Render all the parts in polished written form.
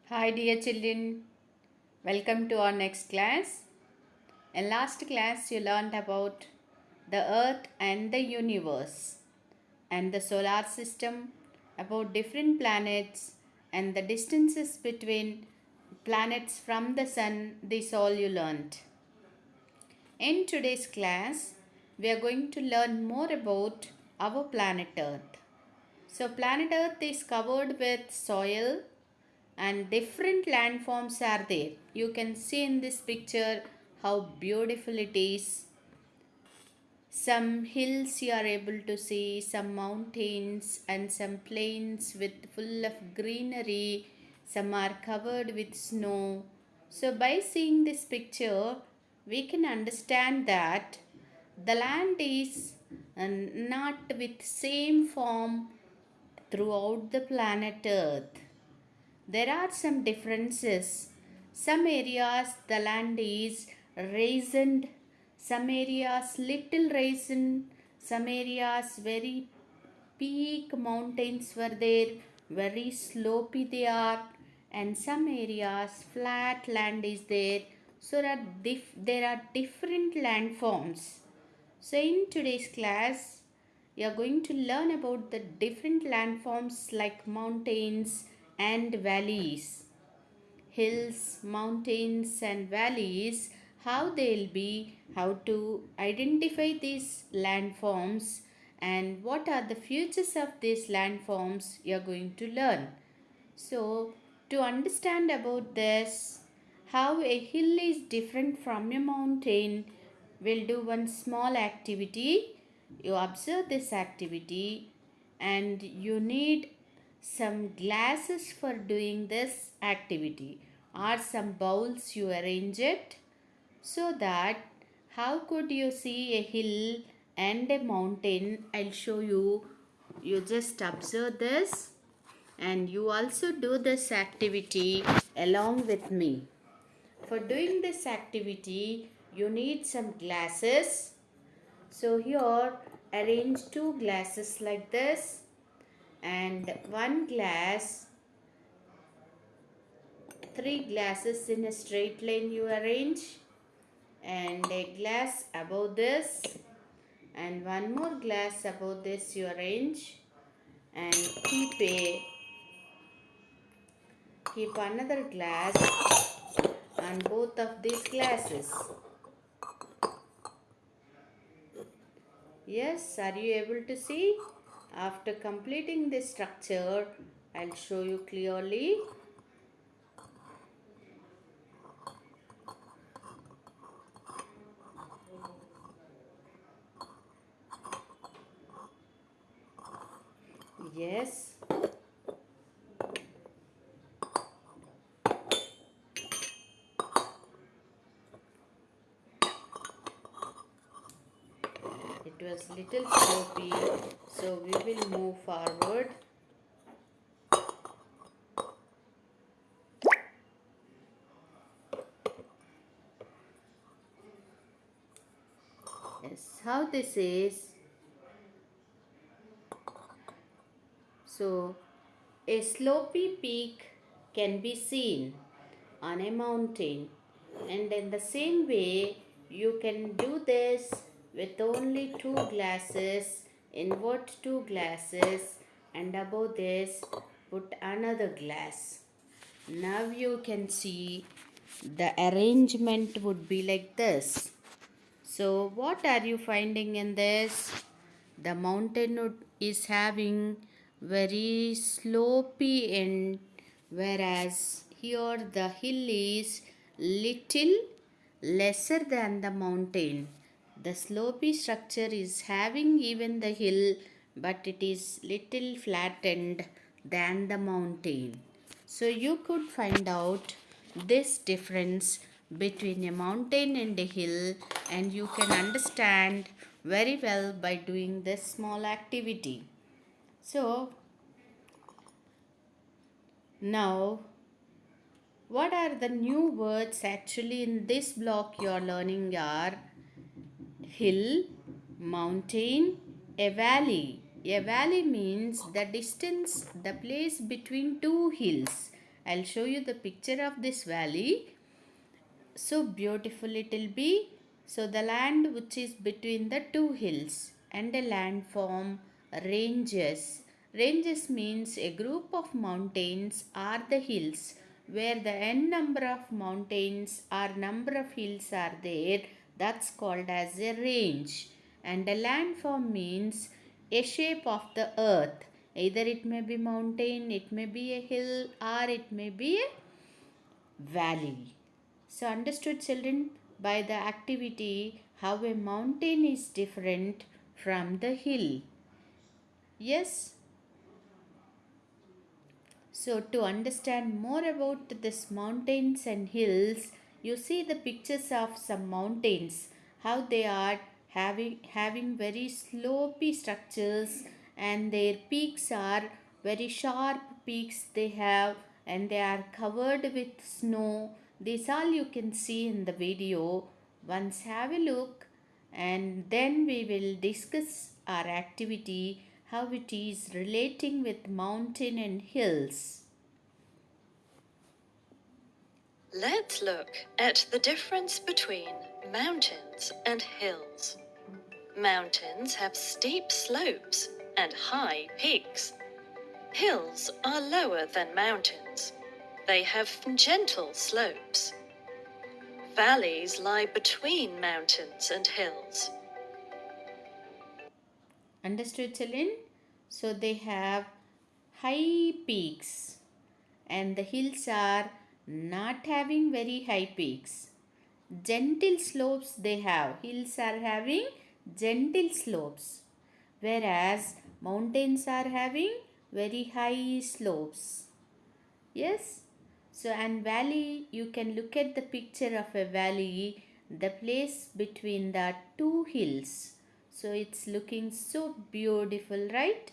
Hi dear children, welcome to our next class. In last class you learned about the earth and the universe and the solar system, about different planets and the distances between planets from the sun. This all you learned. In today's class we are going to learn more about our planet earth. So planet earth is covered with soil and different landforms are there. You can see in this picture how beautiful it is. Some hills you are able to see, some mountains and some plains with full of greenery. Some are covered with snow. So by seeing this picture, we can understand that the land is not with same form throughout the planet Earth. There are some differences. Some areas the land is raised, some areas little raised, some areas very peak mountains were there, very slopy they are, and some areas flat land is there. So that there are different landforms. So in today's class, we are going to learn about the different landforms like mountains and valleys. Hills, mountains and valleys, how they'll be, how to identify these landforms and what are the features of these landforms you are going to learn. So, to understand about this, how a hill is different from a mountain, we'll do one small activity. You observe this activity and you need some glasses for doing this activity or some bowls you arrange it so that how could you see a hill and a mountain. I'll show you. You just observe this and you also do this activity along with me. For doing this activity, you need some glasses. So here arrange two glasses like this and one glass, three glasses in a straight line you arrange and a glass above this and one more glass above this you arrange and keep another glass on both of these glasses. Yes, are you able to see? After completing this structure, I'll show you clearly. Yes. It was little sloppy, so we will move forward. Yes, how this is. So, a slopy peak can be seen on a mountain, and in the same way, you can do this with only two glasses. Invert two glasses, and above this, put another glass. Now you can see the arrangement would be like this. So, what are you finding in this? The mountain is having very slopy end, whereas here the hill is little lesser than the mountain. The slopy structure is having even the hill, but it is little flattened than the mountain. So you could find out this difference between a mountain and a hill, and you can understand very well by doing this small activity. So now what are the new words actually in this block you are learning are hill, mountain, a valley. A valley means the distance, the place between two hills, I'll show you the picture of this valley. So beautiful it will be. So the land which is between the two hills and a landform ranges. Ranges means a group of mountains are the hills where the n number of mountains or number of hills are there. That's called as a range. And a landform means a shape of the earth. Either it may be mountain, it may be a hill, or it may be a valley. So, understood, children, by the activity how a mountain is different from the hill. Yes. So, to understand more about this mountains and hills, you see the pictures of some mountains, how they are having very slopy structures, and their peaks are very sharp peaks they have, and they are covered with snow. This all you can see in the video. Once have a look, and then we will discuss our activity how it is relating with mountain and hills. Let's look at the difference between mountains and hills. Mountains have steep slopes and high peaks. Hills are lower than mountains. They have gentle slopes. Valleys lie between mountains and hills. Understood, children? So they have high peaks, and the hills are not having very high peaks. Gentle slopes they have. Hills are having gentle slopes, whereas mountains are having very high slopes. Yes. So, and valley, you can look at the picture of a valley, the place between the two hills. So, it's looking so beautiful, right?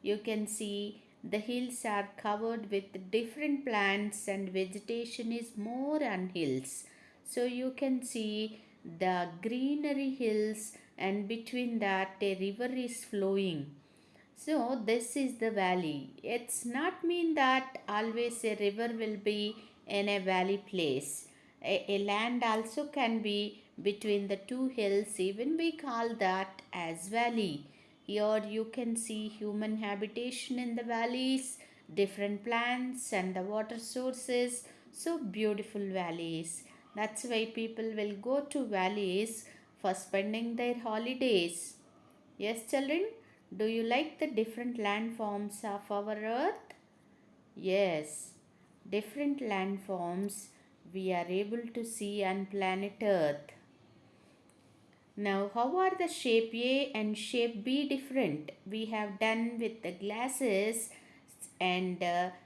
You can see the hills are covered with different plants and vegetation is more on hills. So, you can see the greenery hills, and between that a river is flowing. So this is the valley. It's not mean that always a river will be in a valley place. A land also can be between the two hills. Even we call that as valley. Here you can see human habitation in the valleys, different plants and the water sources. So beautiful valleys. That's why people will go to valleys for spending their holidays. Yes, children, do you like the different landforms of our earth? Yes, different landforms we are able to see on planet earth. Now, how are the shape A and shape B different? We have done with the glasses, and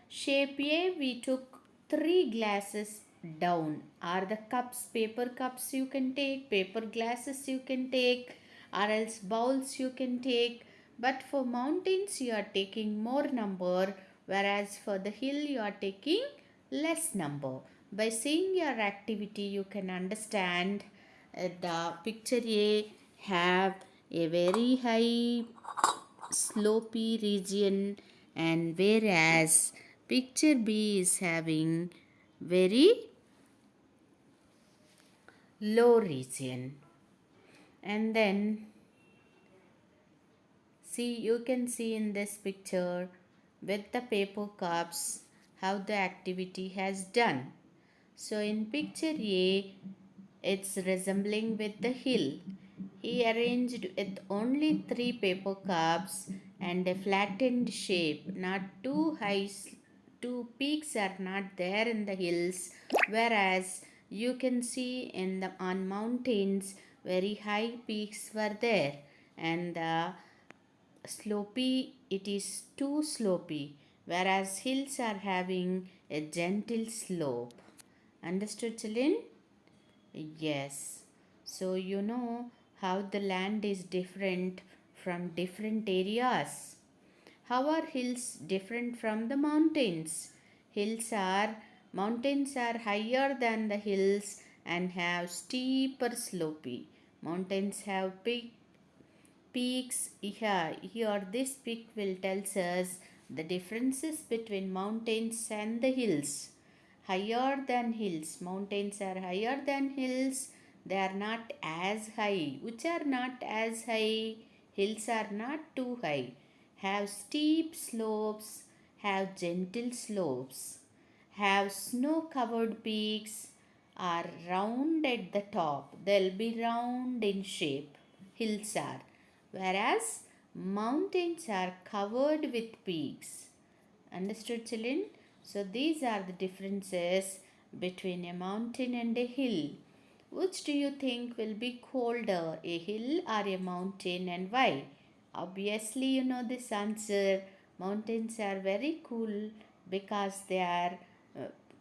shape A we took three glasses down. Are the cups, paper cups you can take, paper glasses you can take, or else bowls you can take. But for mountains you are taking more number, whereas for the hill you are taking less number. By seeing your activity you can understand the picture A have a very high slopy region, and whereas picture B is having very low region. And then see, you can see in this picture with the paper cups how the activity has done. So in picture A, it's resembling with the hill. He arranged with only three paper cups and a flattened shape. Not too high, two peaks are not there in the hills, whereas you can see in the on mountains very high peaks were there, and the slopy it is too slopy, whereas hills are having a gentle slope. Understood, children? Yes. So you know how the land is different from different areas. How are hills different from the mountains? Mountains are higher than the hills and have steeper slopey. Mountains have peaks. Here this peak will tells us the differences between mountains and the hills. Higher than hills. Mountains are higher than hills. They are not as high. Which are not as high? Hills are not too high. Have steep slopes, have gentle slopes, have snow covered peaks, are round at the top. They'll be round in shape. Hills are. Whereas mountains are covered with peaks. Understood, children? So, these are the differences between a mountain and a hill. Which do you think will be colder, a hill or a mountain, and why? Obviously, you know this answer. Mountains are very cool because they are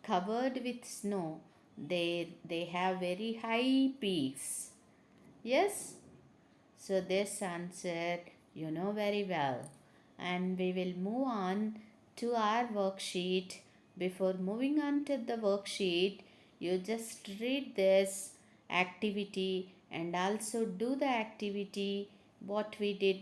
covered with snow. They have very high peaks. Yes? So, this answer you know very well. And we will move on to our worksheet. Before moving on to the worksheet, you just read this activity and also do the activity what we did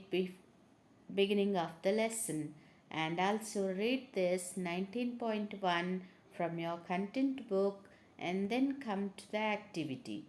beginning of the lesson, and also read this 19.1 from your content book and then come to the activity.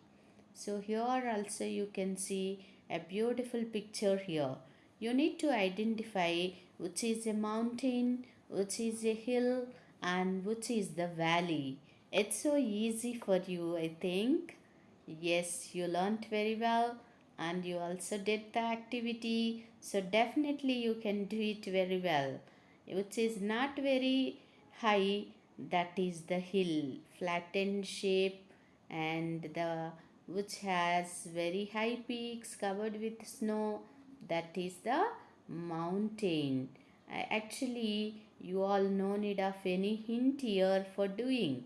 So here also you can see a beautiful picture here. You need to identify which is a mountain, which is a hill, and which is the valley. It's so easy for you, I think. Yes, you learnt very well and you also did the activity. So definitely you can do it very well. Which is not very high, that is the hill, flattened shape, and the which has very high peaks covered with snow, that is the mountain. Actually, you all no need of any hint here for doing.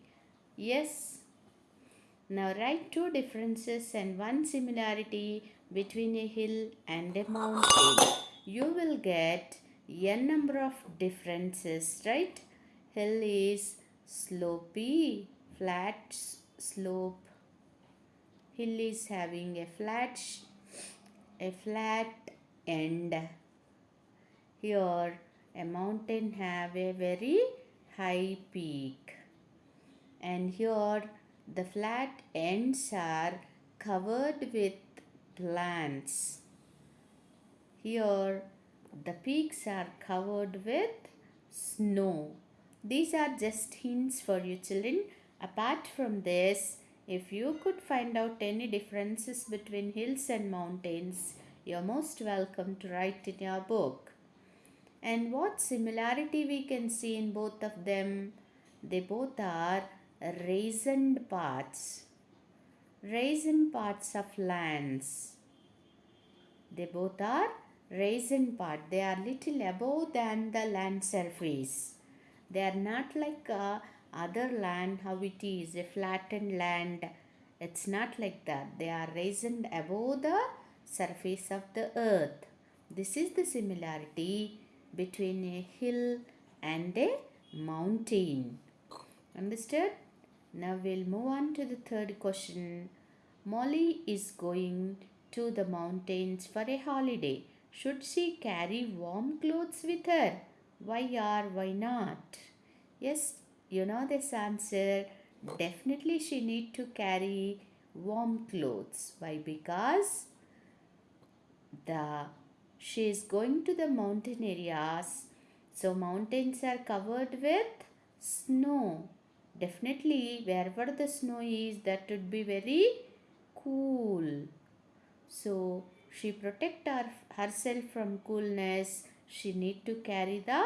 Yes. Now write two differences and one similarity between a hill and a mountain. You will get n number of differences, right? Hill is slopey, flat slope. Hill is having a flat end. Here a mountain have a very high peak, and here the flat ends are covered with plants. Here the peaks are covered with snow. These are just hints for you children. Apart from this, if you could find out any differences between hills and mountains, you're most welcome to write in your book. And what similarity we can see in both of them? They both are raisin parts of lands. They both are raisin part. They are little above than the land surface. They are not like other land how it is a flattened land. It's not like that. They are raisin above the surface of the earth. This is the similarity between a hill and a mountain. Understood? Now we'll move on to the third question. Molly is going to the mountains for a holiday. Should she carry warm clothes with her? Why or why not? Yes, you know this answer. Definitely she need to carry warm clothes. Why? Because the she is going to the mountain areas, so mountains are covered with snow. Definitely wherever the snow is, that would be very cool. So she protect herself from coolness. She need to carry the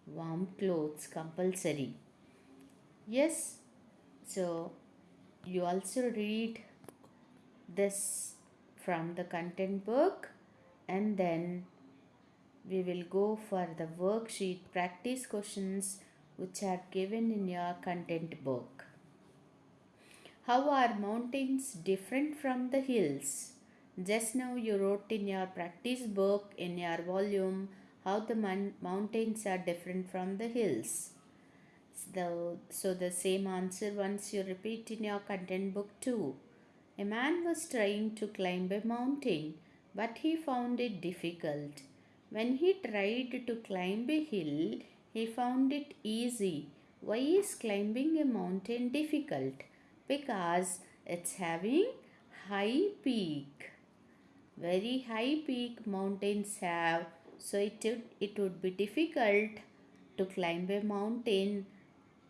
warm clothes compulsory. Yes. So you also read this from the content book, and then we will go for the worksheet practice questions which are given in your content book. How are mountains different from the hills? Just now you wrote in your practice book in your volume how the mountains are different from the hills. So the same answer once you repeat in your content book too. A man was trying to climb a mountain, but he found it difficult. When he tried to climb a hill, He found it easy. Why is climbing a mountain difficult? Because it's having high peak. Very high peak mountains have, so it would be difficult to climb a mountain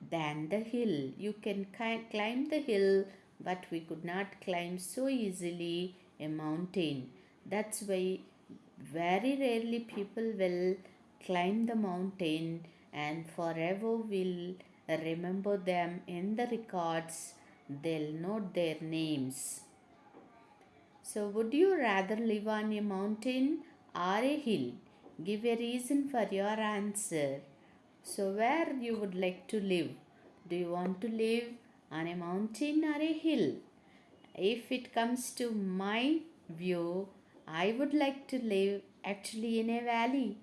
than the hill. You can climb the hill, but we could not climb so easily a mountain. That's why very rarely people will climb the mountain, and forever will remember them in the records. They'll note their names. So, would you rather live on a mountain or a hill? Give a reason for your answer. So, where you would like to live? Do you want to live on a mountain or a hill? If it comes to my view, I would like to live actually in a valley.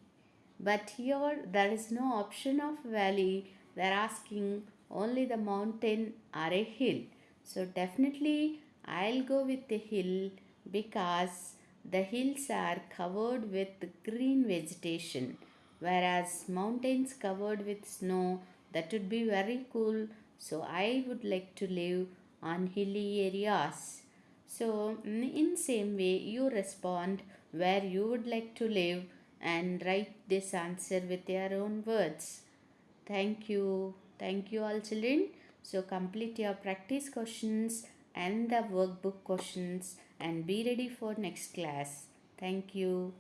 But here there is no option of valley. They're asking only the mountain or a hill. So definitely I'll go with the hill because the hills are covered with green vegetation, whereas mountains covered with snow, that would be very cool. So I would like to live on hilly areas. So, in same way, you respond where you would like to live and write this answer with your own words. Thank you. Thank you, all children. So, complete your practice questions and the workbook questions and be ready for next class. Thank you.